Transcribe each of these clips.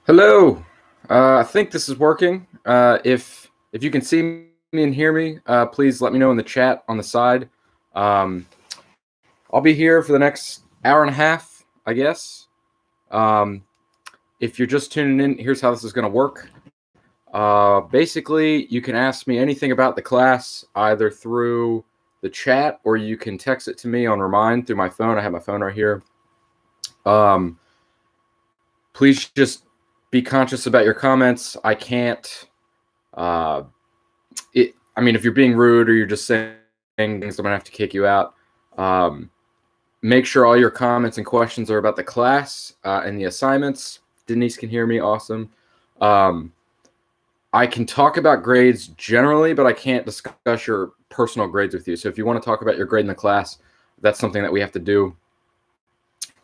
Hello. I think this is working. If you can see me and hear me, please let me know in the chat on the side. Um, I'll be here for the next hour and a half, I guess. Um, if you're just tuning in, here's how this is going to work. Basically, you can ask me anything about the class either through the chat or you can text it to me on Remind through my phone. I have my phone right here. Please just be conscious about your comments. I can't. If you're being rude or you're just saying things, I'm gonna have to kick you out. Make sure all your comments and questions are about the class and the assignments. Denise can hear me. Awesome. I can talk about grades generally, but I can't discuss your personal grades with you. So if you want to talk about your grade in the class, that's something that we have to do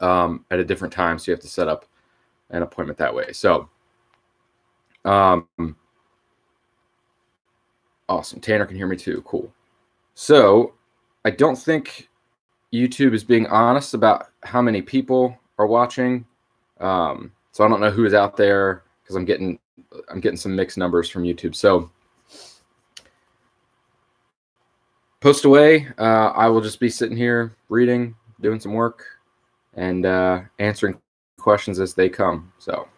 at a different time. So you have to set up an appointment that way. So, awesome. Tanner can hear me too. Cool. So I don't think YouTube is being honest about how many people are watching. So I don't know who is out there because I'm getting some mixed numbers from YouTube. So post away. I will just be sitting here reading, doing some work, and answering questions as they come. So.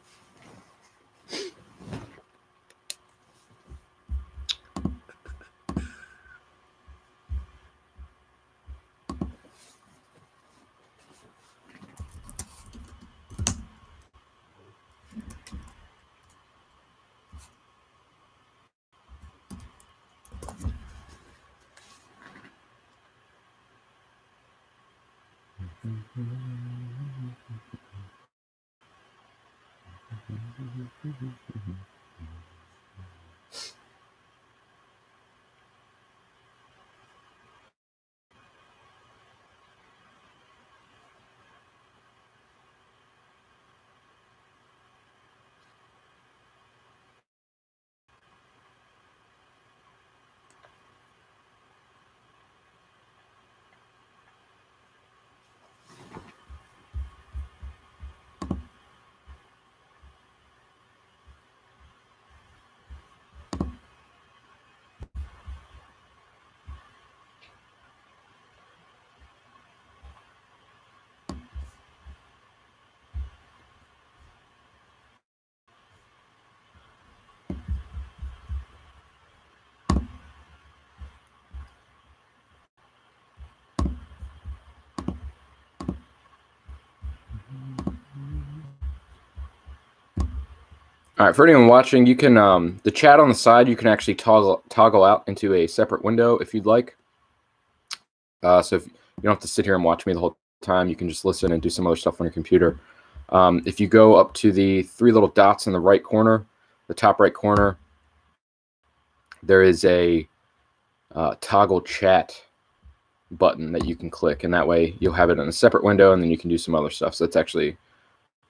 All right, for anyone watching, you can the chat on the side. You can actually toggle out into a separate window if you'd like. So if you don't have to sit here and watch me the whole time, you can just listen and do some other stuff on your computer. If you go up to the three little dots in the right corner, the top right corner, there is a toggle chat button that you can click, and that way you'll have it in a separate window, and then you can do some other stuff. So that's actually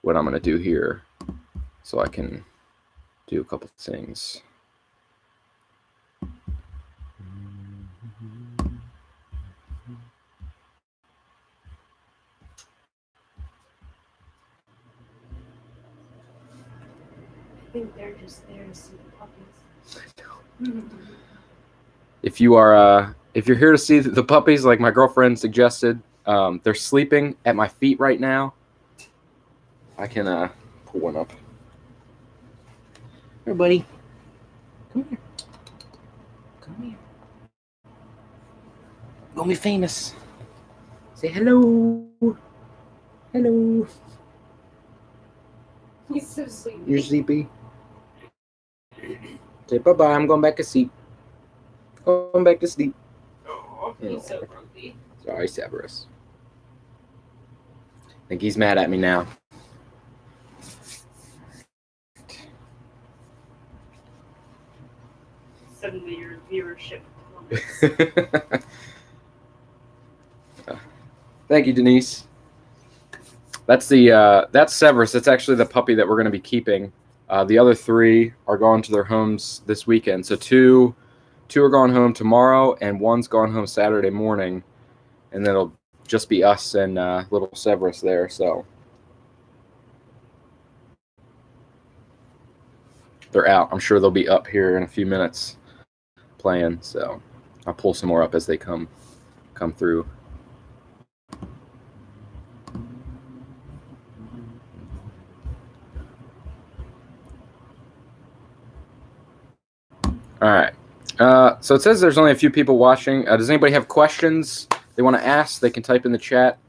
what I'm going to do here, so I can do a couple things. I think they're just there to see the puppies. If you're here to see the puppies, like my girlfriend suggested, they're sleeping at my feet right now. I can pull one up. Here, buddy. Come here. Come here. Go be famous. Say hello. Hello. He's so sleepy. You're sleepy. Say bye-bye. I'm going back to sleep. Going back to sleep. Oh, he's so grumpy. Sorry, Severus. I think he's mad at me now. Suddenly your viewership plummets. Thank you, Denise. That's Severus. That's actually the puppy that we're going to be keeping. The other three are going to their homes this weekend. So two are going home tomorrow, and one's going home Saturday morning, and then it'll just be us and little Severus there. So they're out. I'm sure they'll be up here in a few minutes playing. So I'll pull some more up as they come through. All right. So it says there's only a few people watching. Does anybody have questions they want to ask? They can type in the chat.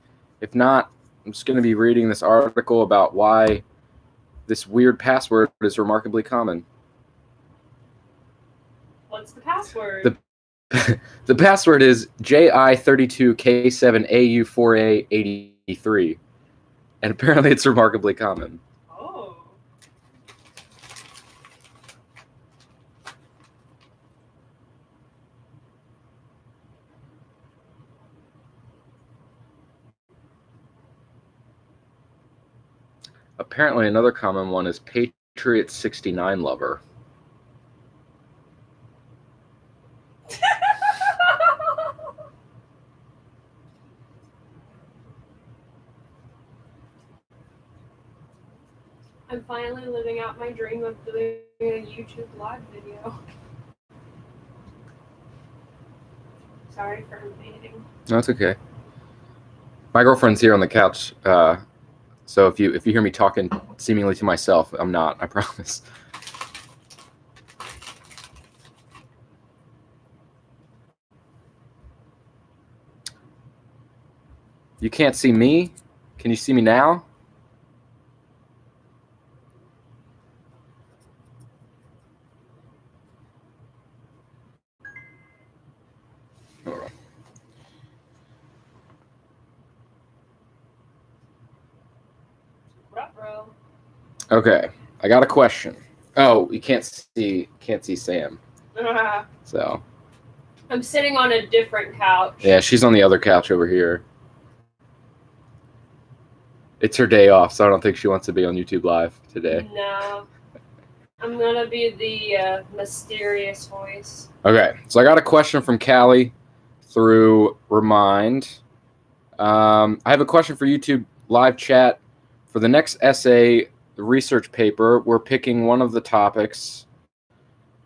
If not, I'm just going to be reading this article about why this weird password is remarkably common. What's the password? The password is JI32K7AU4A83. And apparently it's remarkably common. Oh. Apparently another common one is Patriot 69 Lover. I'm finally living out my dream of doing a YouTube live video. Sorry for invading. No, it's okay. My girlfriend's here on the couch, so if you hear me talking seemingly to myself, I'm not, I promise. You can't see me? Can you see me now? Ruh-roh. Okay, I got a question. Oh, you can't see Sam. So I'm sitting on a different couch. yeah, she's on the other couch over here. It's her day off, so I don't think she wants to be on YouTube Live today. No. I'm gonna be the mysterious voice. Okay, so I got a question from Callie through Remind. I have a question for YouTube live chat. For the next essay, the research paper, we're picking one of the topics.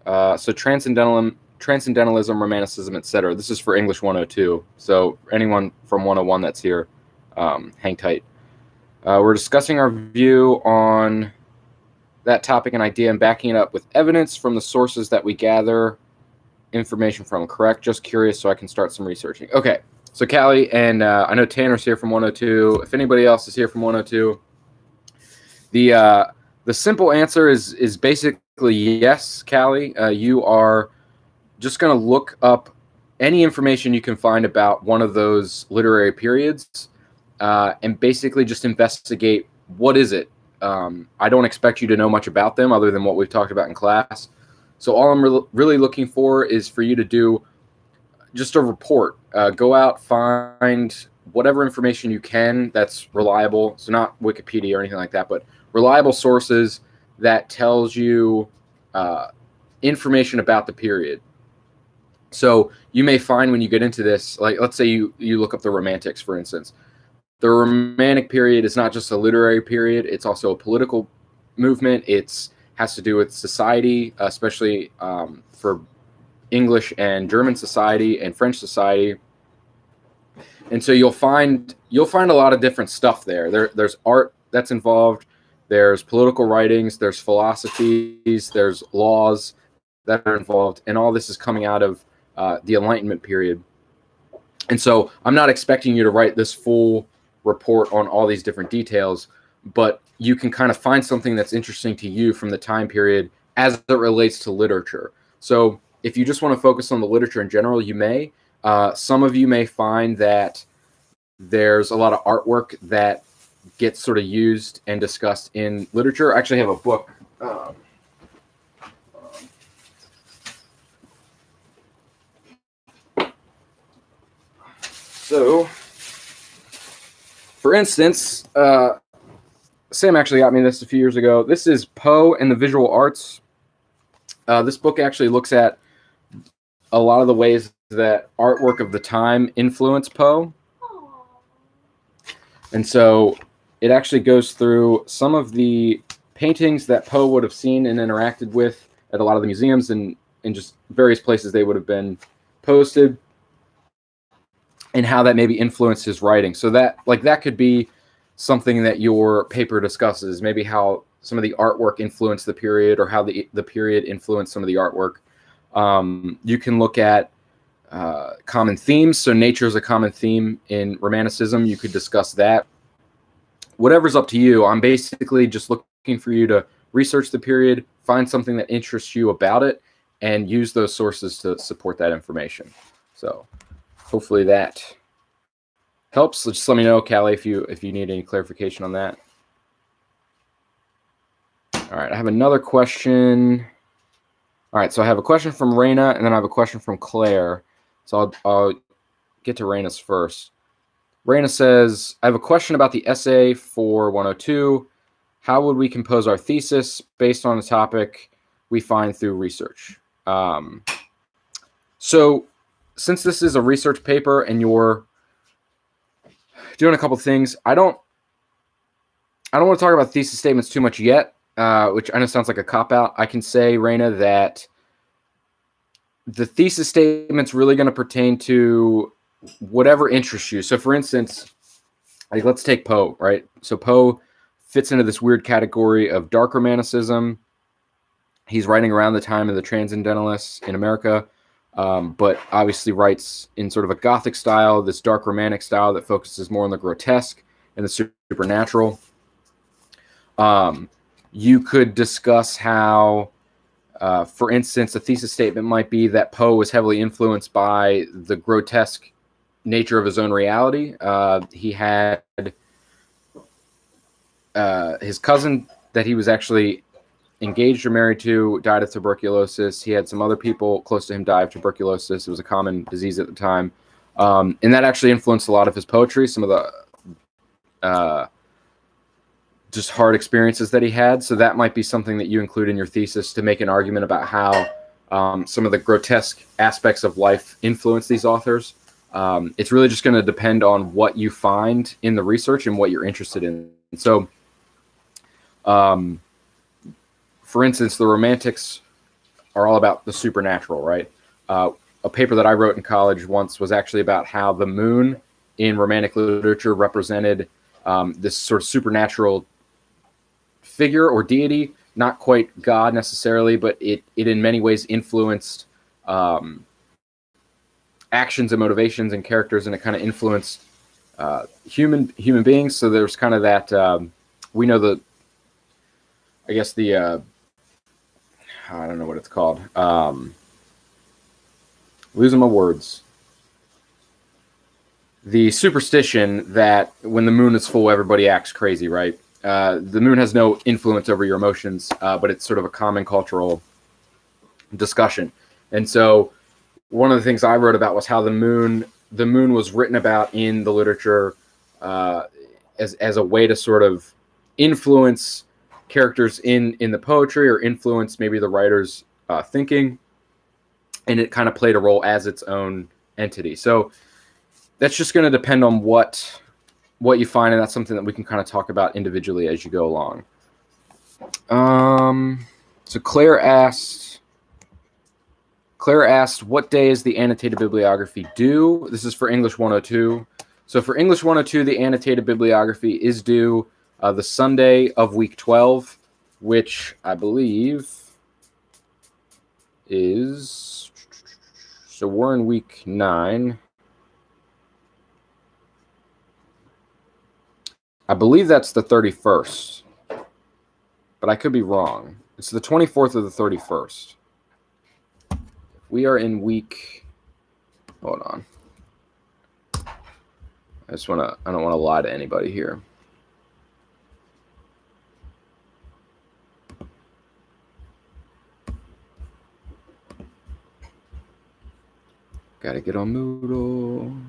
So transcendentalism, romanticism, etc. This is for English 102. So anyone from 101 that's here, hang tight. We're discussing our view on that topic and idea and backing it up with evidence from the sources that we gather information from. Correct? Just curious so I can start some researching. Okay. So Callie, and I know Tanner's here from 102. If anybody else is here from 102, the simple answer is basically yes, Callie. You are just going to look up any information you can find about one of those literary periods and basically just investigate what is it. I don't expect you to know much about them other than what we've talked about in class. So all I'm really looking for is for you to do just a report. Go out, find whatever information you can that's reliable. So not Wikipedia or anything like that, but reliable sources that tells you information about the period. So you may find when you get into this, like let's say you look up the Romantics, for instance. The Romantic period is not just a literary period. It's also a political movement. It has to do with society, especially for English and German society and French society. And so you'll find a lot of different stuff there. There's art that's involved. There's political writings. There's philosophies. There's laws that are involved. And all this is coming out of the Enlightenment period. And so I'm not expecting you to write this full report on all these different details, but you can kind of find something that's interesting to you from the time period as it relates to literature. So if you just want to focus on the literature in general, you may. Some of you may find that there's a lot of artwork that gets sort of used and discussed in literature. I actually have a book. So, for instance, Sam actually got me this a few years ago. This is Poe and the Visual Arts. This book actually looks at a lot of the ways that artwork of the time influenced Poe. And so it actually goes through some of the paintings that Poe would have seen and interacted with at a lot of the museums and just various places they would have been posted, and how that maybe influenced his writing. So that could be something that your paper discusses, maybe how some of the artwork influenced the period, or how the period influenced some of the artwork. You can look at common themes. So nature is a common theme in Romanticism. You could discuss that. Whatever's up to you. I'm basically just looking for you to research the period, find something that interests you about it, and use those sources to support that information. So hopefully that helps. Just let me know, Callie, if you need any clarification on that. All right, I have another question. All right, so I have a question from Raina, and then I have a question from Claire. So I'll get to Raina's first. Raina says, I have a question about the essay for 102. How would we compose our thesis based on the topic we find through research? So since this is a research paper and you're doing a couple things, I don't want to talk about thesis statements too much yet, which I know sounds like a cop-out. I can say, Raina, that the thesis statement's really going to pertain to whatever interests you. So, for instance, like let's take Poe, right? So Poe fits into this weird category of dark romanticism. He's writing around the time of the Transcendentalists in America, but obviously writes in sort of a Gothic style, this dark romantic style that focuses more on the grotesque and the supernatural. You could discuss how, for instance, a thesis statement might be that Poe was heavily influenced by the grotesque nature of his own reality. He had his cousin that he was actually engaged or married to died of tuberculosis. He had some other people close to him die of tuberculosis. It was a common disease at the time. And that actually influenced a lot of his poetry, some of the just hard experiences that he had. So that might be something that you include in your thesis to make an argument about how some of the grotesque aspects of life influence these authors. It's really just going to depend on what you find in the research and what you're interested in. So, for instance, the Romantics are all about the supernatural, right? A paper that I wrote in college once was actually about how the moon in Romantic literature represented this sort of supernatural figure or deity, not quite God necessarily, but it in many ways influenced actions and motivations and characters, and it kind of influenced human beings. So there's kind of that we know the, I guess the I don't know what it's called. Losing my words. The superstition that when the moon is full, everybody acts crazy, right? The moon has no influence over your emotions, but it's sort of a common cultural discussion. And so one of the things I wrote about was how the moon was written about in the literature as a way to sort of influence characters in the poetry, or influence maybe the writer's thinking, and it kind of played a role as its own entity. So that's just going to depend on what you find, and that's something that we can kind of talk about individually as you go along. So Claire asked, what day is the annotated bibliography due? This is for English 102. So for English 102, the annotated bibliography is due the Sunday of week 12, which I believe is, so we're in week 9. I believe that's the 31st, but I could be wrong. It's the 24th or the 31st. We are in week, hold on. I don't want to lie to anybody here. Gotta get on Moodle.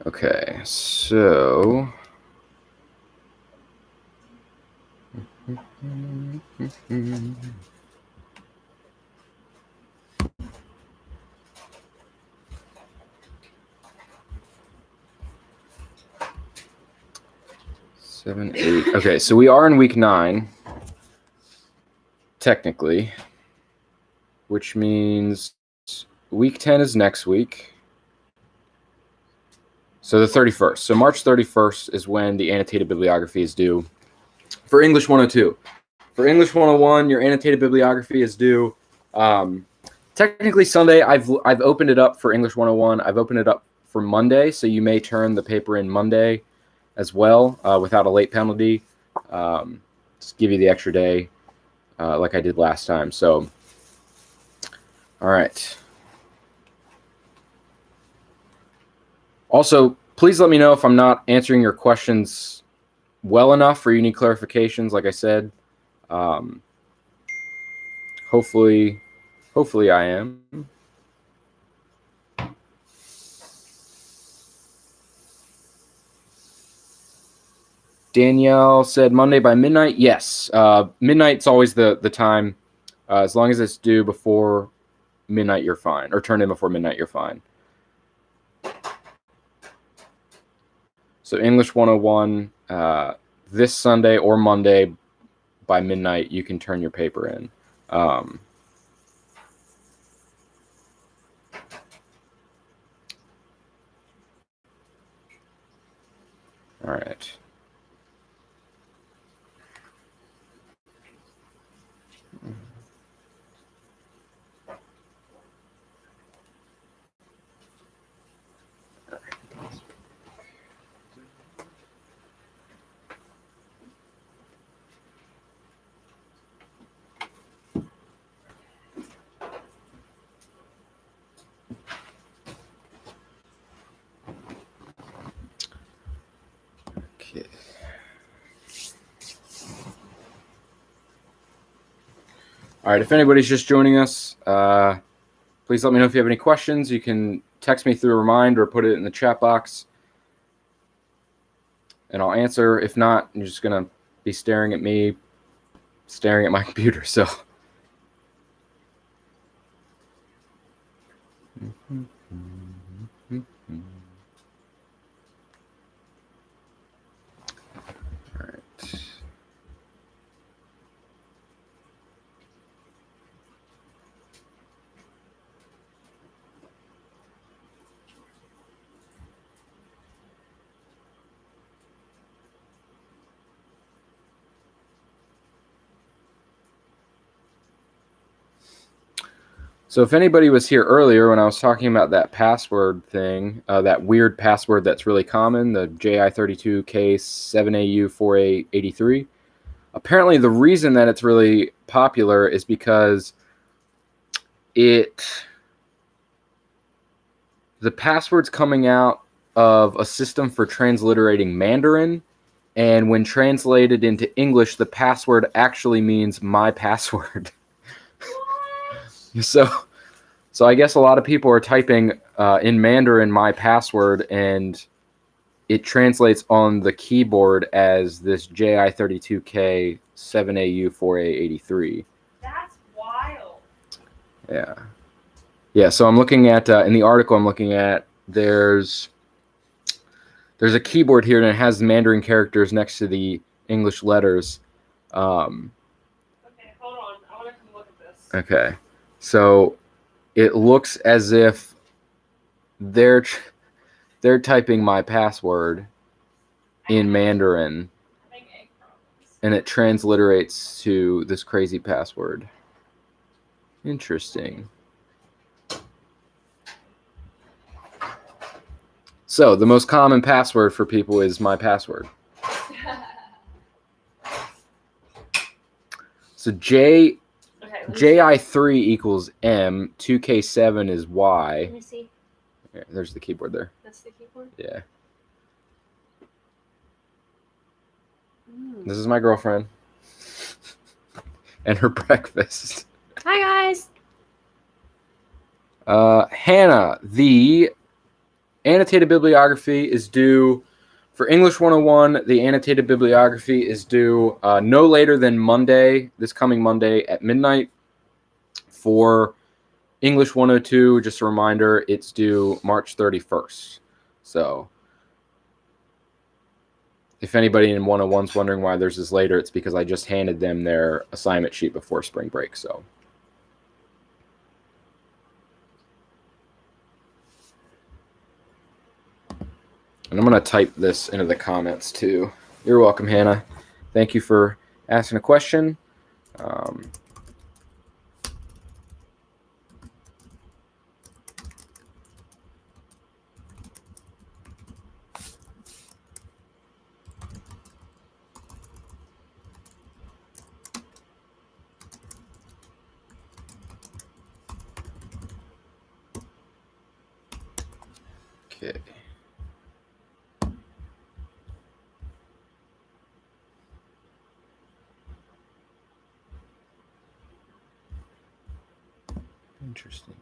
Okay, so... Seven, 8. Okay, so we are in week 9, technically, which means week 10 is next week. So the 31st. So March 31st is when the annotated bibliography is due for English 102. For English 101, your annotated bibliography is due technically Sunday. I've opened it up for English 101. I've opened it up for Monday, so you may turn the paper in Monday as well without a late penalty. Just give you the extra day like I did last time. So, all right. Also, please let me know if I'm not answering your questions well enough or you need clarifications. Like I said, hopefully I am. Danielle said Monday by midnight. Yes, midnight's always the time. As long as it's due before midnight, you're fine. Or turned in before midnight, you're fine. So English 101, this Sunday or Monday by midnight, you can turn your paper in. All right. Okay. All right, if anybody's just joining us, please let me know if you have any questions. You can text me through a reminder or put it in the chat box, and I'll answer. If not, you're just going to be staring at me, staring at my computer. So. All right. So if anybody was here earlier when I was talking about that password thing, that weird password that's really common, the JI32K7AU4A83, apparently the reason that it's really popular is because the password's coming out of a system for transliterating Mandarin, and when translated into English, the password actually means my password. So I guess a lot of people are typing in Mandarin my password, and it translates on the keyboard as this JI32K7AU4A83. That's wild. Yeah. Yeah, so I'm looking at, in the article I'm looking at, there's a keyboard here, and it has Mandarin characters next to the English letters. Okay, hold on. I want to come look at this. Okay. So it looks as if they're typing my password in Mandarin, and it transliterates to this crazy password. Interesting. So the most common password for people is my password. So JI3 equals M, 2K7 is Y. Let me see. Yeah, there's the keyboard there. That's the keyboard? Yeah. This is my girlfriend. And her breakfast. Hi, guys. Hannah, the Annotated bibliography is due for English 101. The annotated bibliography is due no later than Monday, this coming Monday at midnight. For English 102, just a reminder, it's due March 31st. So if anybody in 101 is wondering why there's this later, it's because I just handed them their assignment sheet before spring break. So. And I'm going to type this into the comments too. You're welcome, Hannah. Thank you for asking a question. Okay. Interesting.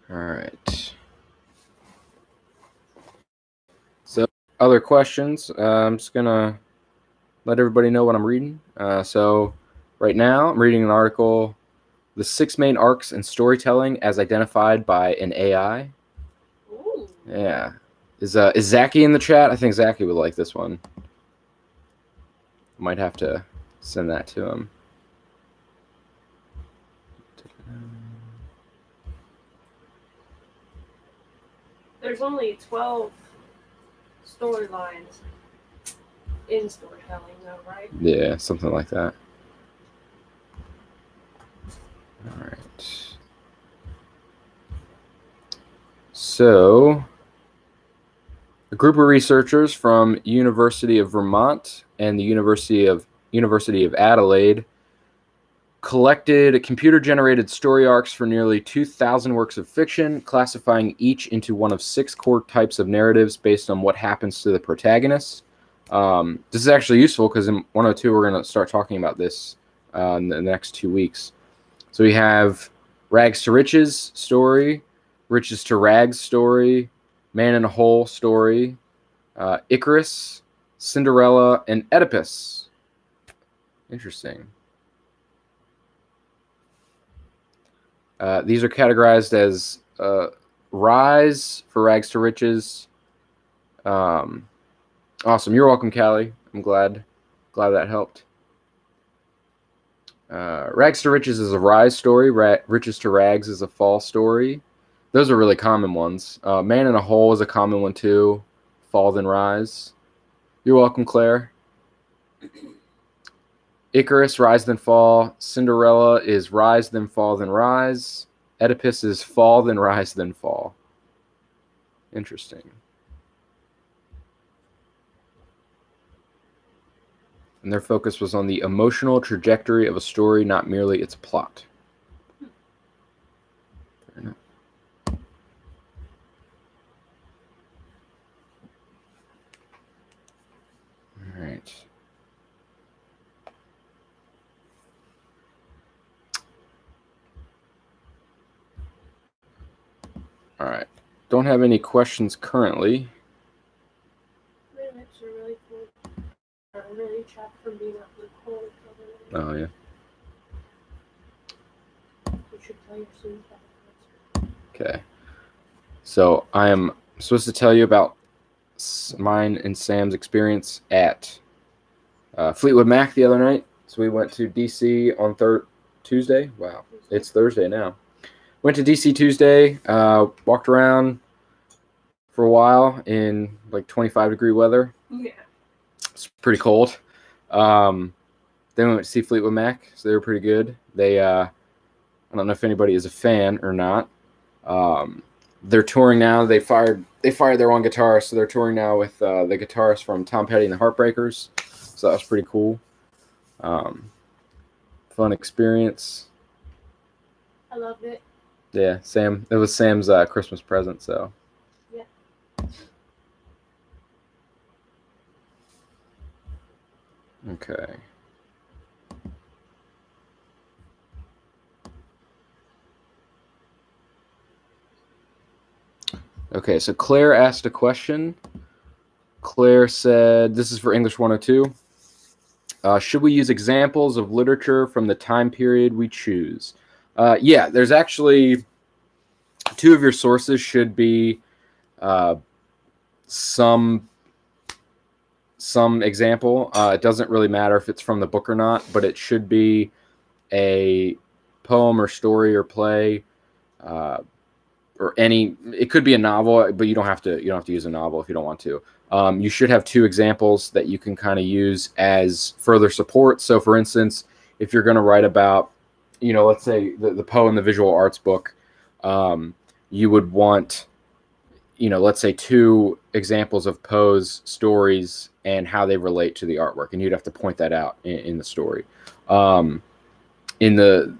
All right. So, other questions? I'm just going to let everybody know what I'm reading. So, right now, I'm reading an article, The 6 Main Arcs in Storytelling as Identified by an AI. Ooh. Yeah. Is Zachy in the chat? I think Zachy would like this one. Might have to send that to him. There's only 12 storylines in storytelling, though, right? Yeah, something like that. All right. So, a group of researchers from University of Vermont and the University of Adelaide collected computer-generated story arcs for nearly 2,000 works of fiction, classifying each into one of 6 core types of narratives based on what happens to the protagonist. This is actually useful because in 102 we're going to start talking about this in the next 2 weeks. So we have Rags to Riches story, Riches to Rags story, Man in a Hole story, Icarus, Cinderella, and Oedipus. Interesting. These are categorized as Rise for Rags to Riches. Awesome. You're welcome, Callie. I'm glad that helped. Rags to Riches is a Rise story. Riches to Rags is a Fall story. Those are really common ones. Man in a Hole is a common one too. Fall then Rise. You're welcome, Claire. Icarus, Rise then Fall. Cinderella is Rise then Fall then Rise. Oedipus is Fall then Rise then Fall. Interesting. And their focus was on the emotional trajectory of a story, not merely its plot. Fair enough. All right. All right. Don't have any questions currently. My lips are really cold. I'm really chapped from being out in the cold. Oh, yeah. You should tell your students about the concert. Okay. So I am supposed to tell you about mine and Sam's experience at Fleetwood Mac the other night. So we went to DC on Tuesday. Wow. It's Thursday now. Went to DC Tuesday, walked around for a while in like 25-degree weather. Yeah. It's pretty cold. Then we went to see Fleetwood Mac, so they were pretty good. They, I don't know if anybody is a fan or not. They're touring now. They fired their one guitarist, so they're touring now with the guitarist from Tom Petty and the Heartbreakers. So that was pretty cool. fun experience. I loved it. Yeah, Sam. It was Sam's Christmas present. So. Yeah. Okay. Okay, so Claire asked a question. Claire said, this is for English 102. Should we use examples of literature from the time period we choose? Yeah, there's actually two of your sources should be some example. It doesn't really matter if it's from the book or not, but it should be a poem or story or play, or any. It could be a novel, but you don't have to use a novel if you don't want to. You should have two examples that you can kind of use as further support. So, for instance, if you're going to write about, let's say the Poe and the Visual Arts book, you would want, let's say two examples of Poe's stories and how they relate to the artwork, and you'd have to point that out in the story. In the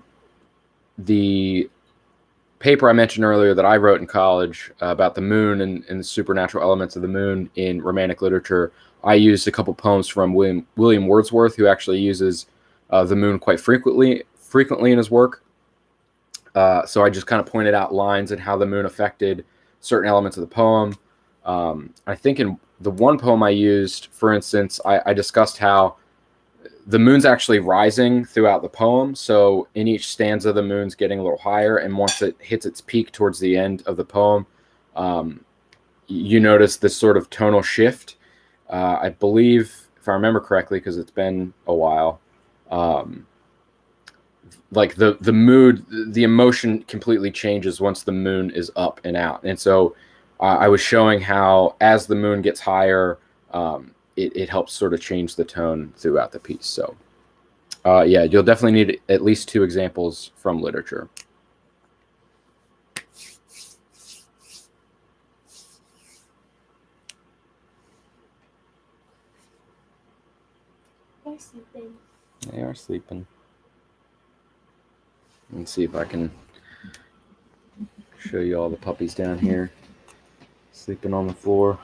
paper I mentioned earlier that I wrote in college about the moon and the supernatural elements of the moon in Romantic literature, I used a couple poems from William Wordsworth, who actually uses the moon quite frequently in his work. So I just kind of pointed out lines and how the moon affected certain elements of the poem. I think in the one poem I used, for instance, I discussed how the moon's actually rising throughout the poem. So in each stanza, the moon's getting a little higher. And once it hits its peak towards the end of the poem, you notice this sort of tonal shift. I believe, if I remember correctly, because it's been a while, like the mood, the emotion completely changes once the moon is up and out. And so I was showing how as the moon gets higher, it helps sort of change the tone throughout the piece. So, yeah, you'll definitely need at least two examples from literature. They're sleeping. They are sleeping. Let's see if I can show you all the puppies down here sleeping on the floor.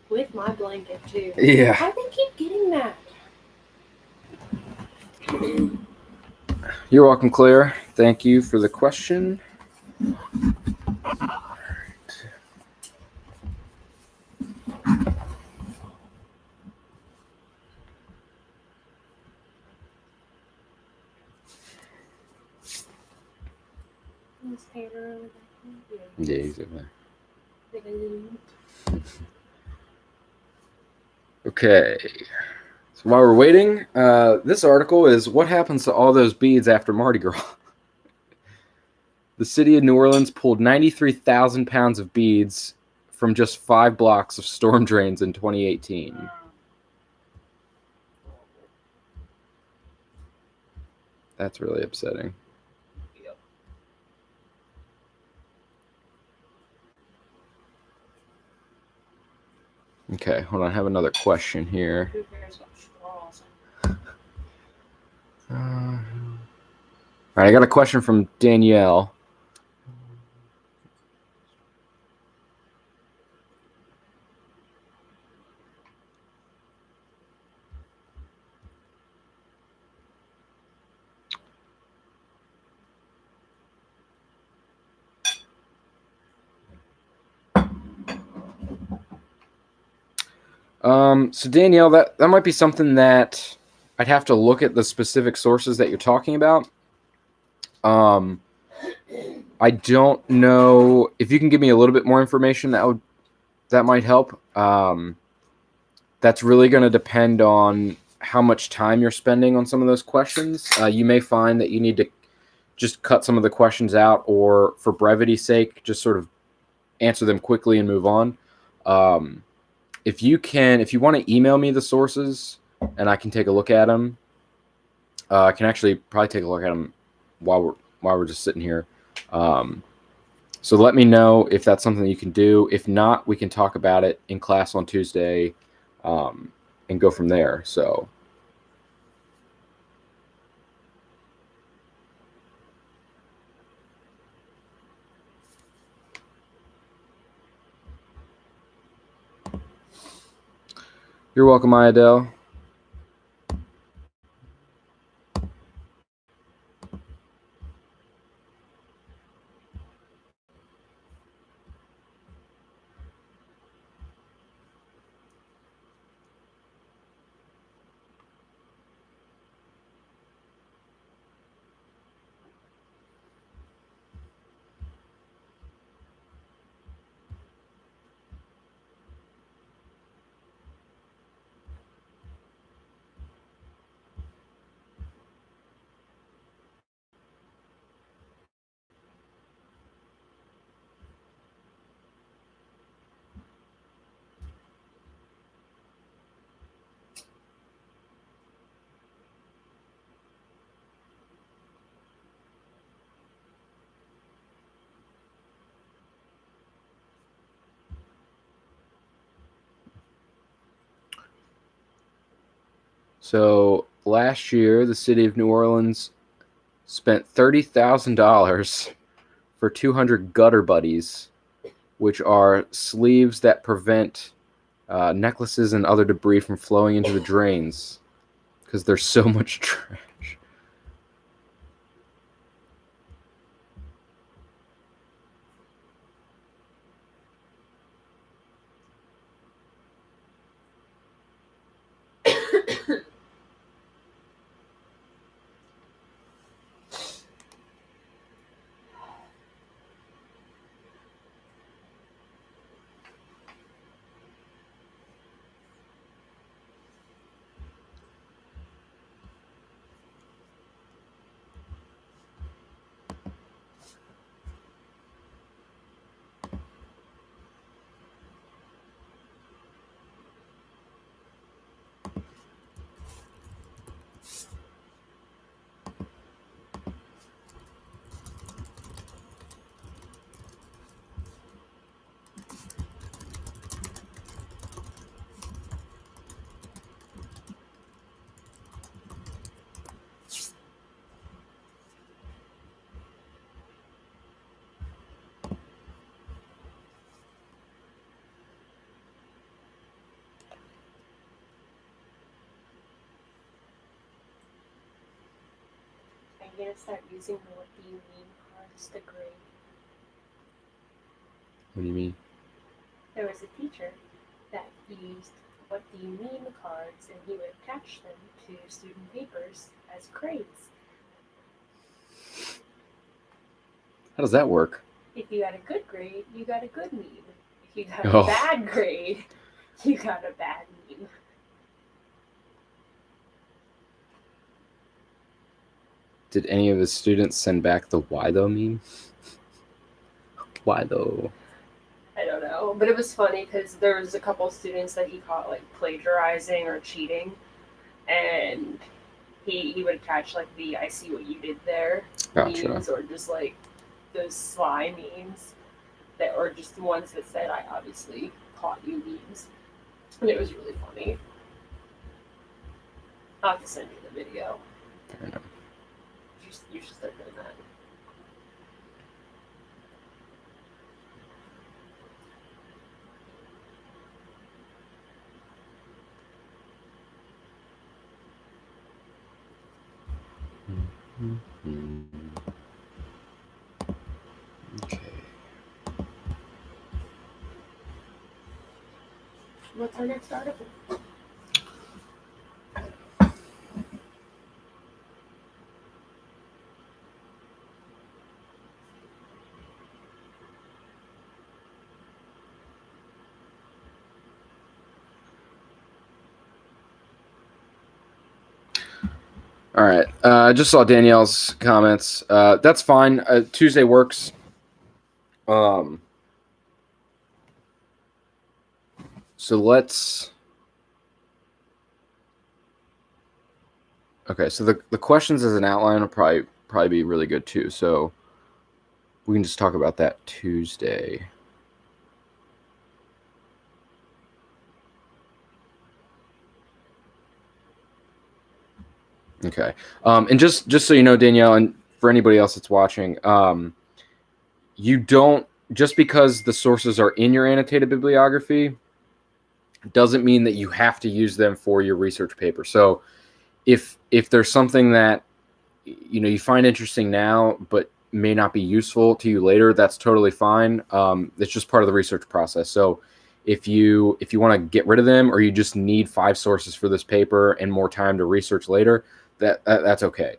With my blanket, too. Yeah. How do they keep getting that? You're welcome, Claire. Thank you for the question. Yeah, he's over there. Okay. So while we're waiting, this article is what happens to all those beads after Mardi Gras. The city of New Orleans pulled 93,000 pounds of beads from just 5 blocks of storm drains in 2018. That's really upsetting. Okay, hold on. I have another question here. All right, I got a question from Danielle. So Danielle, that might be something that I'd have to look at the specific sources that you're talking about. I don't know if you can give me a little bit more information. That might help. That's really going to depend on how much time you're spending on some of those questions. You may find that you need to just cut some of the questions out, or for brevity's sake, just sort of answer them quickly and move on. If you want to email me the sources and I can take a look at them, I can actually probably take a look at them while we're just sitting here. So let me know if that's something you can do. If not, we can talk about it in class on Tuesday and go from there. So. You're welcome, Ayadel. So last year, the city of New Orleans spent $30,000 for 200 gutter buddies, which are sleeves that prevent necklaces and other debris from flowing into the drains because there's so much trash. I'm gonna start using the "What do you mean" cards to grade. What do you mean? There was a teacher that used "What do you mean" cards, and he would attach them to student papers as grades. How does that work? If you got a good grade, you got a good meme. If you got a bad grade, you got a bad meme. Did any of his students send back the "why though" meme? Why though? I don't know, but it was funny because there was a couple students that he caught like plagiarizing or cheating, and he would attach like the "I see what you did there" Gotcha. memes, or just like those sly memes that, or just the ones that said "I obviously caught you" memes, and it was really funny. I'll have to send you the video. Fair enough. You should start doing that. Okay. What's our next article? All right. I just saw Danielle's comments. That's fine. Tuesday works. So let's. Okay. So the questions as an outline will probably be really good too. So we can just talk about that Tuesday. Okay. And just so you know, Danielle, and for anybody else that's watching, you don't, just because the sources are in your annotated bibliography doesn't mean that you have to use them for your research paper. So if there's something that you find interesting now but may not be useful to you later, that's totally fine. It's just part of the research process. So if you want to get rid of them, or you just need 5 sources for this paper and more time to research later, that's okay.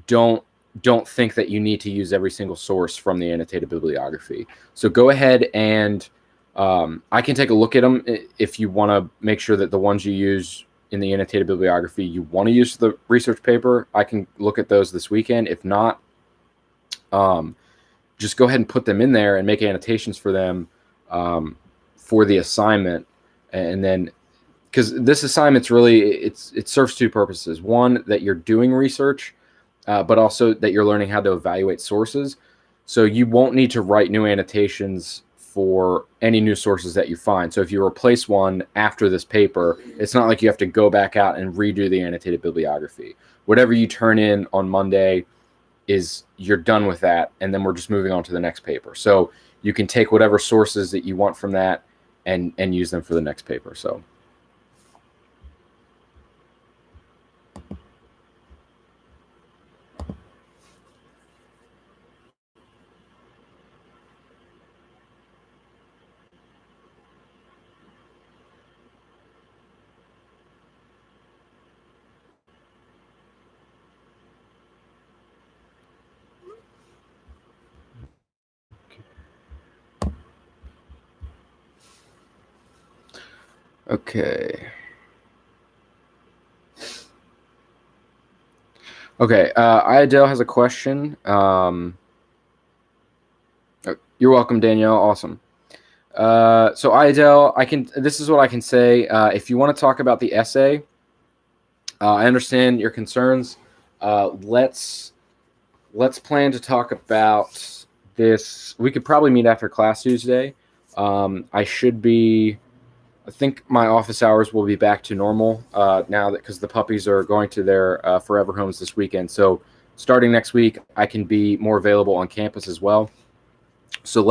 Don't think that you need to use every single source from the annotated bibliography. So go ahead and I can take a look at them if you want to make sure that the ones you use in the annotated bibliography you want to use the research paper. I can look at those this weekend. If not, just go ahead and put them in there and make annotations for them for the assignment. And then, because this assignment's really, it serves 2 purposes. One, that you're doing research, but also that you're learning how to evaluate sources. So you won't need to write new annotations for any new sources that you find. So if you replace one after this paper, it's not like you have to go back out and redo the annotated bibliography. Whatever you turn in on Monday you're done with that, and then we're just moving on to the next paper. So you can take whatever sources that you want from that and use them for the next paper. So okay. Okay, Iadel has a question. You're welcome, Danielle. Awesome. So Iadel, this is what I can say. If you want to talk about the essay, I understand your concerns. Let's plan to talk about this. We could probably meet after class Tuesday. I think my office hours will be back to normal now that, because the puppies are going to their forever homes this weekend. So starting next week, I can be more available on campus as well. So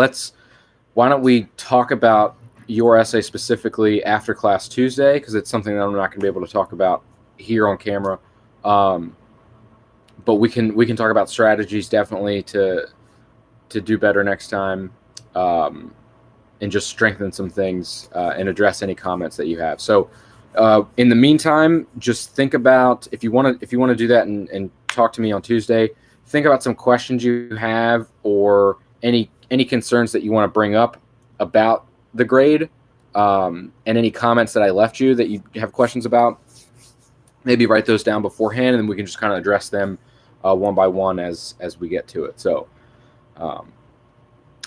why don't we talk about your essay specifically after class Tuesday, because it's something that I'm not going to be able to talk about here on camera. But we can talk about strategies definitely to do better next time. And just strengthen some things and address any comments that you have. So in the meantime, just think about, if you want to do that and talk to me on Tuesday, think about some questions you have, or any concerns that you want to bring up about the grade, and any comments that I left you that you have questions about. Maybe write those down beforehand, and then we can just kind of address them one by one as we get to it. So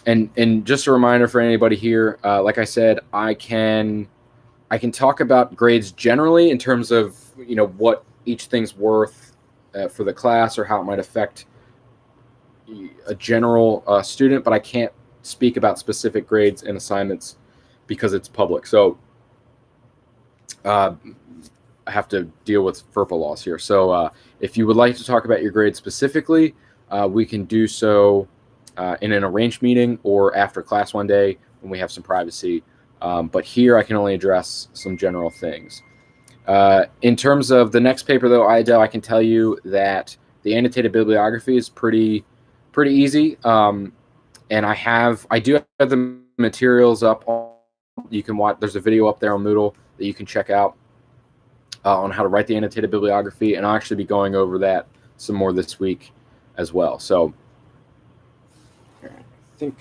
and just a reminder for anybody here, like I said, I can talk about grades generally in terms of what each thing's worth for the class, or how it might affect a general student, but I can't speak about specific grades and assignments because it's public. So I have to deal with FERPA laws here. So if you would like to talk about your grades specifically, we can do so in an arranged meeting or after class one day when we have some privacy. But here I can only address some general things. In terms of the next paper, though, I can tell you that the annotated bibliography is pretty easy. And I do have the materials up. You can watch. There's a video up there on Moodle that you can check out on how to write the annotated bibliography, and I'll actually be going over that some more this week as well. So I think.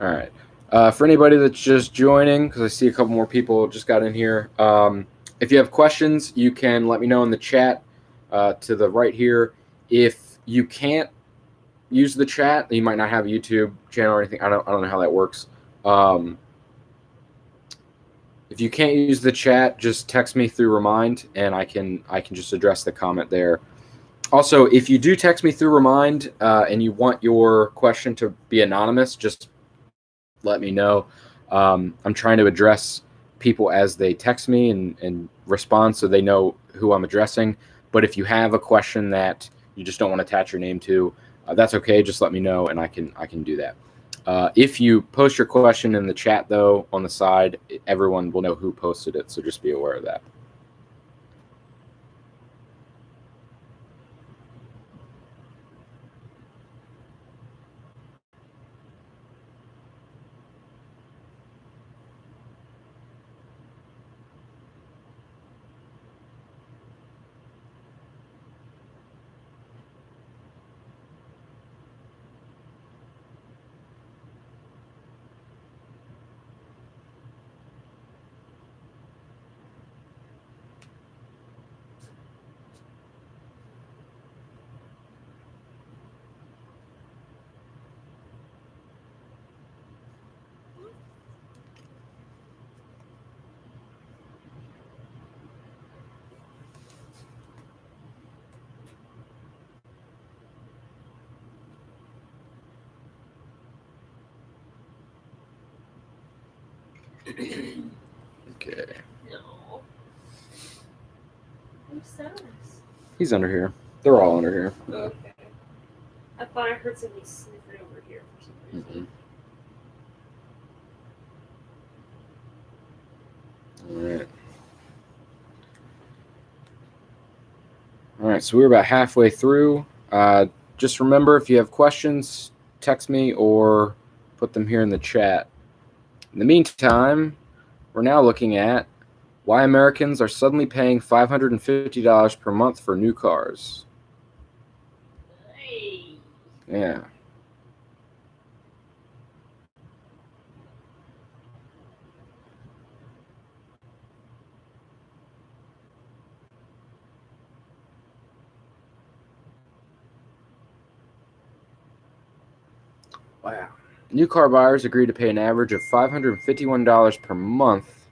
All right. For anybody that's just joining, because I see a couple more people just got in here, if you have questions, you can let me know in the chat to the right here. If you can't use the chat, you might not have a YouTube channel or anything. I don't know how that works. If you can't use the chat, just text me through Remind, and I can just address the comment there. Also, if you do text me through Remind and you want your question to be anonymous, just let me know. I'm trying to address people as they text me and respond so they know who I'm addressing. But if you have a question that you just don't want to attach your name to, that's okay. Just let me know, and I can do that. If you post your question in the chat, though, on the side, everyone will know who posted it, so just be aware of that. Okay. No. Who's Samus? He's under here. They're all under here. Okay. I thought I heard somebody sniffing over here for some reason. All right, so we're about halfway through. Just remember, if you have questions, text me or put them here in the chat. In the meantime, we're now looking at why Americans are suddenly paying $550 per month for new cars. Hey. Yeah. Wow. New car buyers agreed to pay an average of $551 per month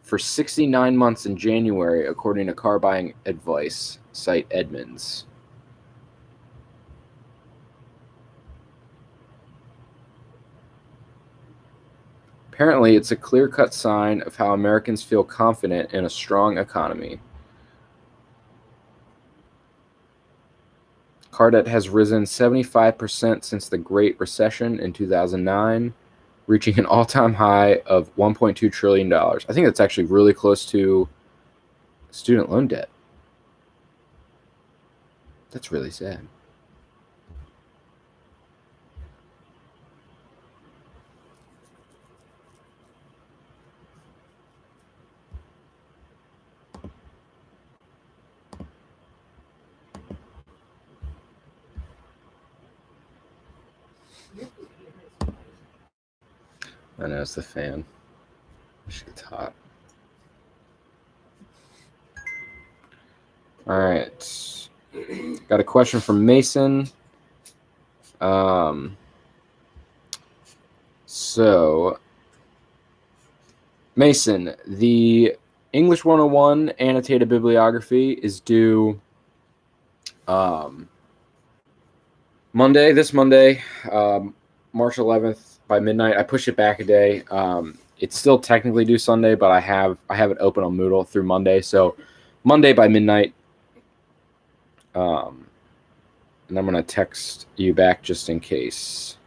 for 69 months in January, according to car buying advice site Edmunds. Apparently, it's a clear-cut sign of how Americans feel confident in a strong economy. Car debt has risen 75% since the Great Recession in 2009, reaching an all-time high of $1.2 trillion. I think that's actually really close to student loan debt. That's really sad. I know, it's the fan. It's hot. All right. Got a question from Mason. So, Mason, the English 101 annotated bibliography is due this Monday, March 11th by midnight. I pushed it back a day. It's still technically due Sunday, but I have it open on Moodle through Monday. So Monday by midnight. And I'm going to text you back just in case.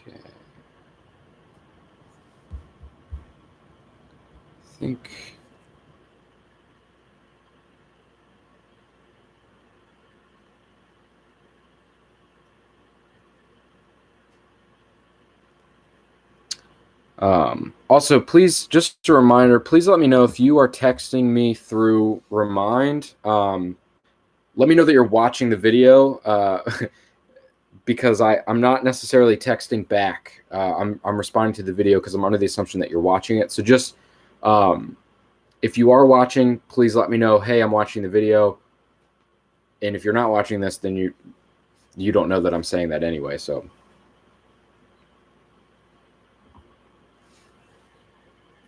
Okay. I think... Also, please, just a reminder, please let me know if you are texting me through Remind. Let me know that you're watching the video because I'm not necessarily texting back. I'm responding to the video because I'm under the assumption that you're watching it. So just if you are watching, please let me know, hey, I'm watching the video. And if you're not watching this, then you don't know that I'm saying that anyway. So